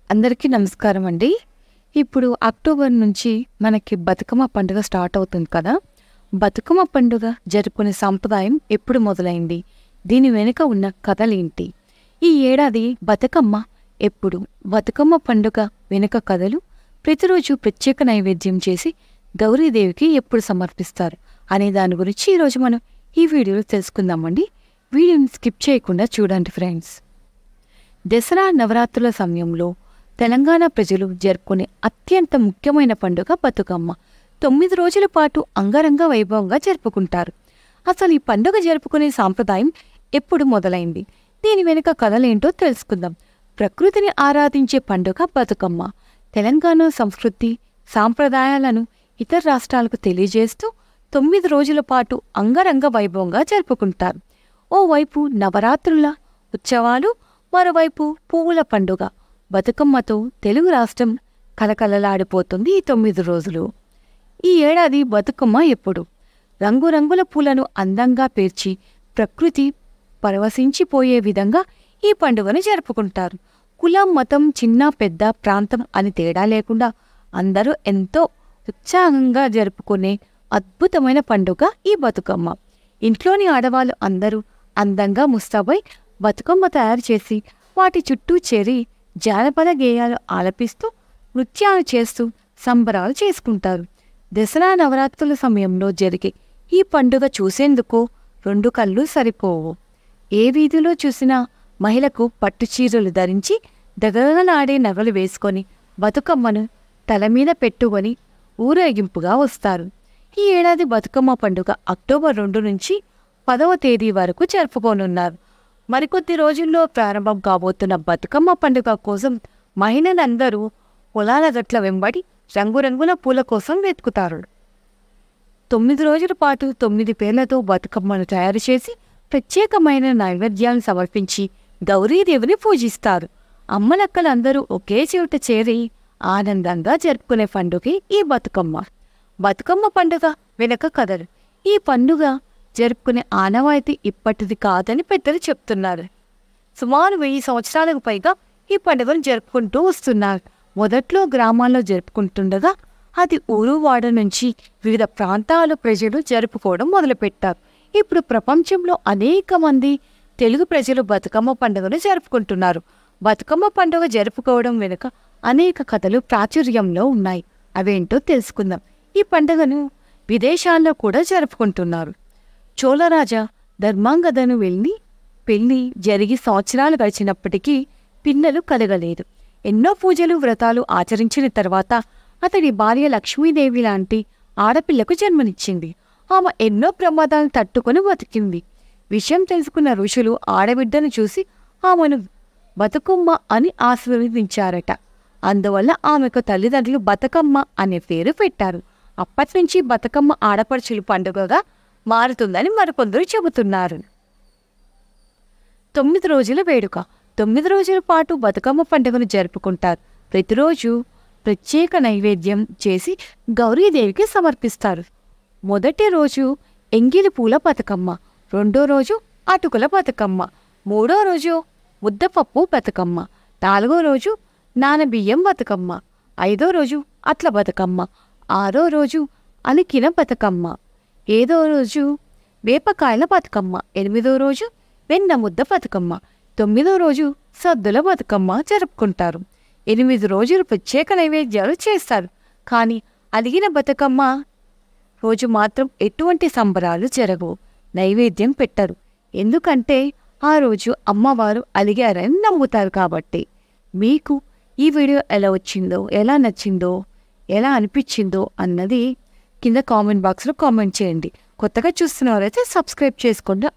అందరికీ నమస్కారం అండి. ఇప్పుడు అక్టోబర్ నుంచి మనకి బతుకమ్మ పండుగ స్టార్ట్ అవుతుంది కదా. బతుకమ్మ పండుగ జరుపుకునే సంప్రదాయం ఎప్పుడు మొదలైంది? దీని వెనుక ఉన్న కథలేంటి? ఈ ఏడాది బతుకమ్మ ఎప్పుడు? బతుకమ్మ పండుగ వెనుక కథలు, ప్రతిరోజు ప్రత్యేక నైవేద్యం చేసి గౌరీదేవికి ఎప్పుడు సమర్పిస్తారు అనే దాని గురించి ఈరోజు మనం ఈ వీడియోలో తెలుసుకుందామండి. వీడియోని స్కిప్ చేయకుండా చూడండి ఫ్రెండ్స్. దసరా నవరాత్రుల సమయంలో తెలంగాణ ప్రజలు జరుపుకునే అత్యంత ముఖ్యమైన పండుగ బతుకమ్మ. 9 రోజుల పాటు అంగరంగ వైభవంగా జరుపుకుంటారు. అసలు ఈ పండుగ జరుపుకునే సాంప్రదాయం ఎప్పుడు మొదలైంది? దీని వెనుక కథలేంటో తెలుసుకుందాం. ప్రకృతిని ఆరాధించే పండుగ బతుకమ్మ. తెలంగాణ సంస్కృతి సాంప్రదాయాలను ఇతర రాష్ట్రాలకు తెలియజేస్తూ 9 రోజుల పాటు అంగరంగ వైభవంగా జరుపుకుంటారు. ఓవైపు నవరాత్రుల ఉత్సవాలు, మరోవైపు పువ్వుల పండుగ. బతుకమ్మతో తెలుగు రాష్ట్రం కలకలలాడిపోతుంది ఈ 9 రోజులు. ఈ ఏడాది బతుకమ్మ ఎప్పుడు? రంగురంగుల పూలను అందంగా పేర్చి ప్రకృతి పరవశించిపోయే విధంగా ఈ పండుగను జరుపుకుంటారు. కులం, మతం, చిన్న పెద్ద, ప్రాంతం అని తేడా లేకుండా అందరూ ఎంతో ఉత్సాహంగా జరుపుకునే అద్భుతమైన పండుగ ఈ బతుకమ్మ. ఇంట్లోని ఆడవాళ్ళు అందరూ అందంగా ముస్తాబై బతుకమ్మ తయారు చేసి వాటి చుట్టూ చేరి జానపద గేయాలు ఆలపిస్తూ నృత్యాలు చేస్తూ సంబరాలు చేసుకుంటారు. దసరా నవరాత్రుల సమయంలో జరిగే ఈ పండుగ చూసేందుకు 2 కళ్ళు సరిపోవు. ఏ వీధిలో చూసినా మహిళకు పట్టుచీరలు ధరించి దగదగలాడే నగలు వేసుకొని బతుకమ్మను తల మీద పెట్టుకొని ఊరేగింపుగా వస్తారు. ఈ ఏడాది బతుకమ్మ పండుగ అక్టోబర్ 2 నుంచి 10వ తేదీ వరకు జరుపుకోనున్నారు. మరికొద్ది రోజుల్లో ప్రారంభం కాబోతున్న బతుకమ్మ పండుగ కోసం మహిళలందరూ పొలాల గట్ల వెంబడి రంగురంగుల పూల కోసం వెతుకుతారు. 9 రోజుల పాటు 9 పేర్లతో బతుకమ్మను తయారు చేసి ప్రత్యేకమైన నైవేద్యాలను సమర్పించి గౌరీదేవిని పూజిస్తారు. అమ్మలక్కలందరూ ఒకే చోట చేరి ఆనందంగా జరుపుకునే పండుగే ఈ బతుకమ్మ. బతుకమ్మ పండుగ వెనక కథలు. ఈ పండుగ జరుపుకునే ఆనవాయితీ ఇప్పటిది కాదని పెద్దలు చెప్తున్నారు. సుమారు 1000 సంవత్సరాలకు పైగా ఈ పండుగను జరుపుకుంటూ వస్తున్నారు. మొదట్లో గ్రామాల్లో జరుపుకుంటుండగా అది ఊరు వాడ నుంచి వివిధ ప్రాంతాల ప్రజలు జరుపుకోవడం మొదలుపెట్టారు. ఇప్పుడు ప్రపంచంలో అనేక మంది తెలుగు ప్రజలు బతుకమ్మ పండుగను జరుపుకుంటున్నారు. బతుకమ్మ పండుగ జరుపుకోవడం వెనుక అనేక కథలు ప్రాచుర్యంలో ఉన్నాయి. అవేంటో తెలుసుకుందాం. ఈ పండుగను విదేశాల్లో కూడా జరుపుకుంటున్నారు. చోళరాజా ధర్మాంగదను పెళ్లి జరిగి సంవత్సరాలు గడిచినప్పటికీ పిల్లలు కలగలేదు. ఎన్నో పూజలు వ్రతాలు ఆచరించిన తర్వాత అతడి భార్య లక్ష్మీదేవి లాంటి ఆడపిల్లకు జన్మనిచ్చింది. ఆమె ఎన్నో ప్రమాదాలను తట్టుకుని బతికింది. విషయం తెలుసుకున్న ఋషులు ఆడబిడ్డను చూసి ఆమెను బతుకమ్మ అని ఆశీర్వదించారట. అందువల్ల ఆమెకు తల్లిదండ్రులు బతుకమ్మ అనే పేరు పెట్టారు. అప్పటినుంచి బతుకమ్మ ఆడపడుచుల పండుగగా మారుతుందని మరికొందరు చెబుతున్నారు. 9 రోజుల వేడుక. 9 రోజుల పాటు బతుకమ్మ పండుగను జరుపుకుంటారు. ప్రతిరోజు ప్రత్యేక నైవేద్యం చేసి గౌరీదేవికి సమర్పిస్తారు. మొదటి రోజు ఎంగిలి పూల బతుకమ్మ, 2వ రోజు అటుకుల బతుకమ్మ, 3వ రోజు ముద్దపప్పు బతుకమ్మ, 4వ రోజు నానబియ్యం బతుకమ్మ, 5వ రోజు అట్ల బతుకమ్మ, 6వ రోజు అలికిన బతుకమ్మ, 7వ రోజు వేపకాయల బతుకమ్మ, 8వ రోజు వెన్న ముద్ద బతుకమ్మ, 9వ రోజు సద్దుల బతుకమ్మ జరుపుకుంటారు. 8 రోజులు ప్రత్యేక నైవేద్యాలు చేస్తారు. కానీ అలిగిన బతుకమ్మ రోజు మాత్రం ఎటువంటి సంబరాలు జరగవు. నైవేద్యం పెట్టరు. ఎందుకంటే ఆ రోజు అమ్మవారు అలిగారని నమ్ముతారు కాబట్టి. మీకు ఈ వీడియో ఎలా వచ్చిందో, ఎలా నచ్చిందో, ఎలా అనిపించిందో అన్నది కింద కామెంట్ బాక్స్లో కామెంట్ చేయండి. కొత్తగా చూస్తున్న వారైతే సబ్స్క్రైబ్ చేసుకోండి.